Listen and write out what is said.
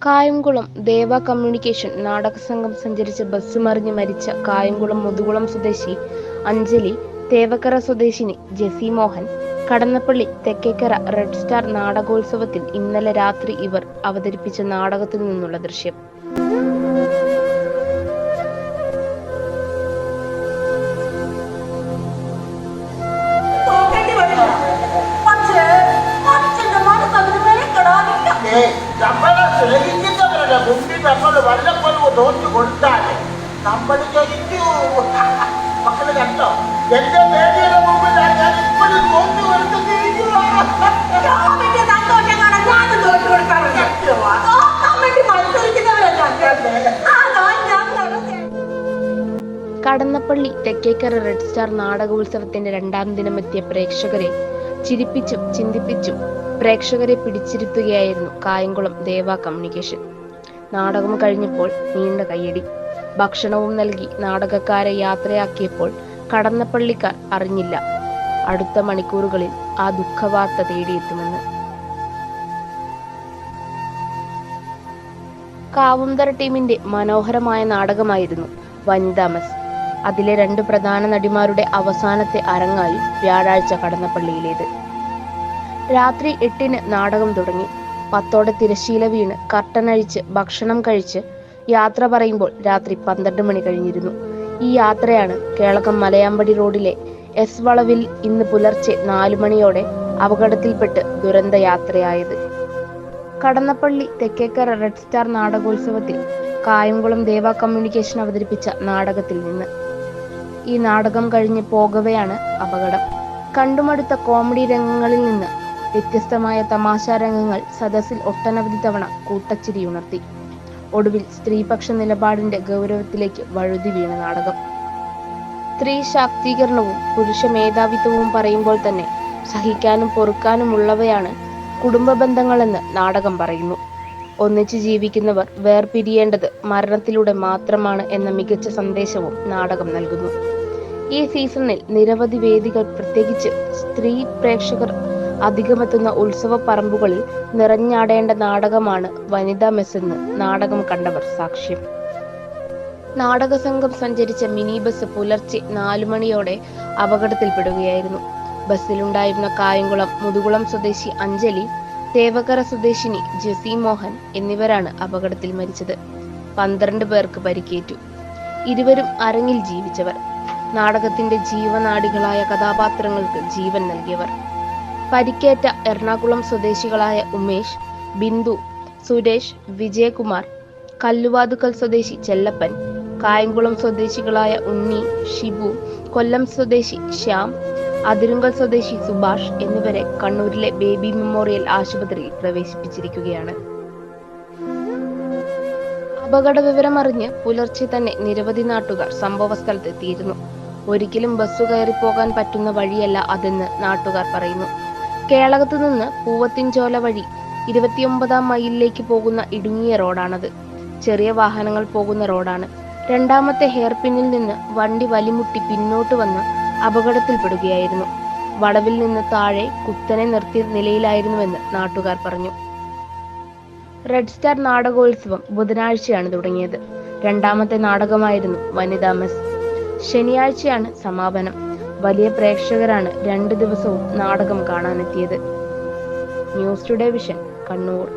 കായംകുളം ദേവ communication നാടകസംഘം സഞ്ചരിച്ച bus മറിഞ്ഞ് മരിച്ച കായംകുളം മുതുകുളം സ്വദേശി അഞ്ജലി, തേവക്കര സ്വദേശിനി ജെസി മോഹൻ, കടന്നപ്പള്ളി തെക്കേക്കര റെഡ് സ്റ്റാർ നാടകോത്സവത്തിൽ ഇന്നലെ രാത്രി ഇവർ അവതരിപ്പിച്ച നാടകത്തിൽ നിന്നുള്ള ദൃശ്യം. സ്നേഹിക്കുന്നവരുടെ മുമ്പിൽ നമ്മൾ വല്ലപ്പോഴും തോറ്റു കൊടുത്താല് നമ്മൾ ജയിച്ചു. മക്കള് കണ്ടോ, എന്റെ പേടിയുടെ മുമ്പിൽ ഞാൻ ഇപ്പോഴും തോറ്റു കൊടുത്തിരിക്കുക. കടന്നപ്പള്ളി തെക്കേക്കര റെഡ് സ്റ്റാർ നാടകോത്സവത്തിന്റെ 2ാം ദിനമെത്തിയ പ്രേക്ഷകരെ ചിരിപ്പിച്ചും ചിന്തിപ്പിച്ചും പ്രേക്ഷകരെ പിടിച്ചിരുത്തുകയായിരുന്നു കായംകുളം ദേവ കമ്മ്യൂണിക്കേഷൻ. നാടകം കഴിഞ്ഞപ്പോൾ നീണ്ട കയ്യടി. ഭക്ഷണവും നൽകി നാടകക്കാരെ യാത്രയാക്കിയപ്പോൾ കടന്നപ്പള്ളിക്കാർ അറിഞ്ഞില്ല അടുത്ത മണിക്കൂറുകളിൽ ആ ദുഃഖവാർത്ത തേടിയെത്തുമെന്ന്. കാവുന്തറ ടീമിന്റെ മനോഹരമായ നാടകമായിരുന്നു വനിതാ മെസ്. അതിലെ 2 പ്രധാന നടിമാരുടെ അവസാനത്തെ അരങ്ങായി വ്യാഴാഴ്ച കടന്നപ്പള്ളിയിലേത്. രാത്രി 8-ന് നാടകം തുടങ്ങി. 10ഓടെ തിരശ്ശീല വീണ് കർട്ടനഴിച്ച് ഭക്ഷണം കഴിച്ച് യാത്ര പറയുമ്പോൾ രാത്രി 12 മണി കഴിഞ്ഞിരുന്നു. ഈ യാത്രയാണ് കേളകം മലയാമ്പടി റോഡിലെ എസ് വളവിൽ ഇന്ന് പുലർച്ചെ 4 മണിയോടെ അപകടത്തിൽപ്പെട്ട് ദുരന്ത യാത്രയായത്. കടന്നപ്പള്ളി തെക്കേക്കര റെഡ് സ്റ്റാർ നാടകോത്സവത്തിൽ കായംകുളം ദേവ കമ്മ്യൂണിക്കേഷൻ അവതരിപ്പിച്ച നാടകത്തിൽ നിന്ന്. ഈ നാടകം കഴിഞ്ഞ് പോകവെയാണ് അപകടം. കണ്ടുമടുത്ത കോമഡി രംഗങ്ങളിൽ നിന്ന് വ്യത്യസ്തമായ തമാശാ രംഗങ്ങൾ സദസ്സിൽ ഒട്ടനവധി തവണ കൂട്ടച്ചിരിയുണർത്തി. ഒടുവിൽ സ്ത്രീപക്ഷ നിലപാടിന്റെ ഗൗരവത്തിലേക്ക് വഴുതി വീണ നാടകം. സ്ത്രീ ശാക്തീകരണവും പുരുഷ മേധാവിത്വവും പറയുമ്പോൾ തന്നെ സഹിക്കാനും പൊറുക്കാനുമുള്ളവയാണ് കുടുംബ ബന്ധങ്ങളെന്ന് നാടകം പറയുന്നു. ഒന്നിച്ച് ജീവിക്കുന്നവർ വേർപിരിയേണ്ടത് മരണത്തിലൂടെ മാത്രമാണ് എന്ന മികച്ച സന്ദേശവും നാടകം നൽകുന്നു. ഈ സീസണിൽ നിരവധി വേദികൾ, പ്രത്യേകിച്ച് സ്ത്രീ പ്രേക്ഷകർ അധികമെത്തുന്ന ഉത്സവ പറമ്പുകളിൽ നിറഞ്ഞാടേണ്ട നാടകമാണ് വനിതാ മെസ്സെന്ന് നാടകം കണ്ടവർ സാക്ഷ്യം. നാടക സംഘം സഞ്ചരിച്ച മിനി ബസ് പുലർച്ചെ 4 മണിയോടെ അപകടത്തിൽപ്പെടുകയായിരുന്നു. ബസ്സിലുണ്ടായിരുന്ന കായംകുളം മുതുകുളം സ്വദേശി അഞ്ജലി, തേവക്കര സ്വദേശിനി ജെസി മോഹൻ എന്നിവരാണ് അപകടത്തിൽ മരിച്ചത്. 12 പേർക്ക് പരിക്കേറ്റു. ഇരുവരും അരങ്ങിൽ ജീവിച്ചവർ. നാടകത്തിന്റെ ജീവനാഡികളായ കഥാപാത്രങ്ങൾക്ക് ജീവൻ നൽകിയവർ. പരിക്കേറ്റ എറണാകുളം സ്വദേശികളായ ഉമേഷ്, ബിന്ദു, സുരേഷ്, വിജയകുമാർ, കല്ലുവാതുക്കൽ സ്വദേശി ചെല്ലപ്പൻ, കായംകുളം സ്വദേശികളായ ഉണ്ണി, ഷിബു, കൊല്ലം സ്വദേശി ശ്യാം, അതിരുങ്കൽ സ്വദേശി സുഭാഷ് എന്നിവരെ കണ്ണൂരിലെ ബേബി മെമ്മോറിയൽ ആശുപത്രിയിൽ പ്രവേശിപ്പിച്ചിരിക്കുകയാണ്. അപകട വിവരമറിഞ്ഞ് പുലർച്ചെ തന്നെ നിരവധി നാട്ടുകാർ സംഭവ സ്ഥലത്തെത്തിയിരുന്നു. ഒരിക്കലും ബസ്സു കയറി പോകാൻ പറ്റുന്ന വഴിയല്ല അതെന്ന് നാട്ടുകാർ പറയുന്നു. കേളകത്തു നിന്ന് പൂവത്തിൻചോല വഴി 29-ാം മൈലിലേക്ക് പോകുന്ന ഇടുങ്ങിയ റോഡാണത്. ചെറിയ വാഹനങ്ങൾ പോകുന്ന റോഡാണ്. 2ാമത്തെ ഹെയർ പിന്നിൽ നിന്ന് വണ്ടി വലിമുട്ടി പിന്നോട്ട് വന്ന് അപകടത്തിൽപ്പെടുകയായിരുന്നു. വളവിൽ നിന്ന് താഴെ കുത്തനെ നിർത്തിയ നിലയിലായിരുന്നുവെന്ന് നാട്ടുകാർ പറഞ്ഞു. റെഡ് സ്റ്റാർ നാടകോത്സവം ബുധനാഴ്ചയാണ് തുടങ്ങിയത്. 2ാമത്തെ നാടകമായിരുന്നു വനിതാ മെസ്. ശനിയാഴ്ചയാണ് സമാപനം. വലിയ പ്രേക്ഷകരാണ് 2 ദിവസവും നാടകം കാണാനെത്തിയത്. News today vision, Kannur.